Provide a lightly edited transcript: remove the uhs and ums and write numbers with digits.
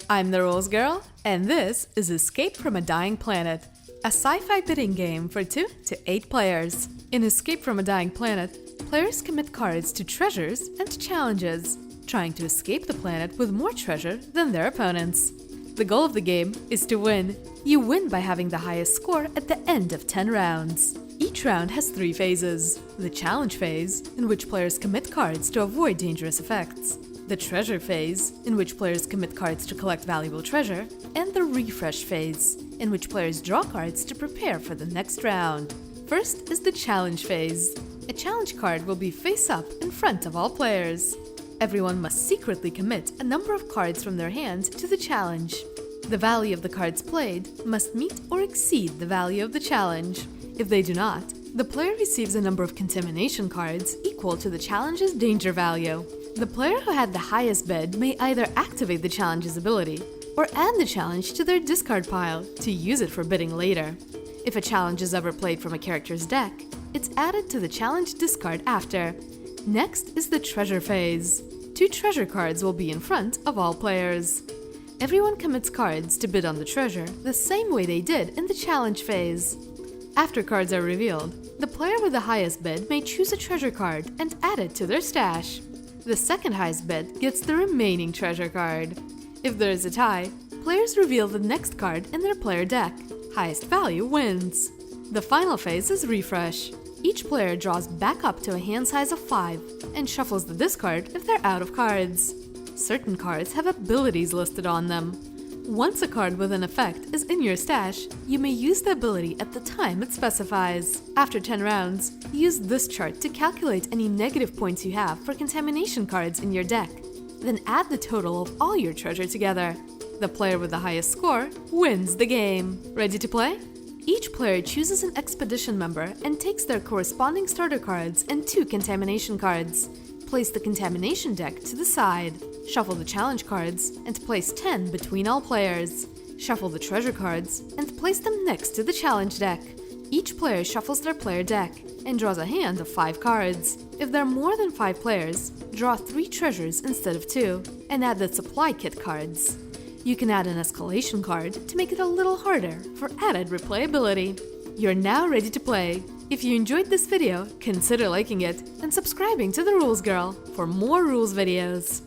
I'm the Rules Girl, and this is Escape from a Dying Planet, a sci-fi bidding game for 2 to 8 players. In Escape from a Dying Planet, players commit cards to treasures and challenges, trying to escape the planet with more treasure than their opponents. The goal of the game is to win. You win by having the highest score at the end of 10 rounds. Each round has 3 phases: the challenge phase, in which players commit cards to avoid dangerous effects, the treasure phase, in which players commit cards to collect valuable treasure, and the refresh phase, in which players draw cards to prepare for the next round. First is the challenge phase. A challenge card will be face up in front of all players. Everyone must secretly commit a number of cards from their hand to the challenge. The value of the cards played must meet or exceed the value of the challenge. If they do not, the player receives a number of contamination cards equal to the challenge's danger value. The player who had the highest bid may either activate the challenge's ability or add the challenge to their discard pile to use it for bidding later. If a challenge is ever played from a character's deck, it's added to the challenge discard after. Next is the treasure phase. 2 treasure cards will be in front of all players. Everyone commits cards to bid on the treasure the same way they did in the challenge phase. After cards are revealed, the player with the highest bid may choose a treasure card and add it to their stash. The second highest bid gets the remaining treasure card. If there is a tie, players reveal the next card in their player deck. Highest value wins. The final phase is refresh. Each player draws back up to a hand size of 5 and shuffles the discard if they're out of cards. Certain cards have abilities listed on them. Once a card with an effect is in your stash, you may use the ability at the time it specifies. After 10 rounds, use this chart to calculate any negative points you have for contamination cards in your deck. Then add the total of all your treasure together. The player with the highest score wins the game. Ready to play? Each player chooses an expedition member and takes their corresponding starter cards and 2 contamination cards. Place the contamination deck to the side. Shuffle the challenge cards and place 10 between all players. Shuffle the treasure cards and place them next to the challenge deck. Each player shuffles their player deck and draws a hand of 5 cards. If there are more than 5 players, draw 3 treasures instead of 2 and add the supply kit cards. You can add an escalation card to make it a little harder for added replayability. You're now ready to play. If you enjoyed this video, consider liking it and subscribing to the Rules Girl for more rules videos.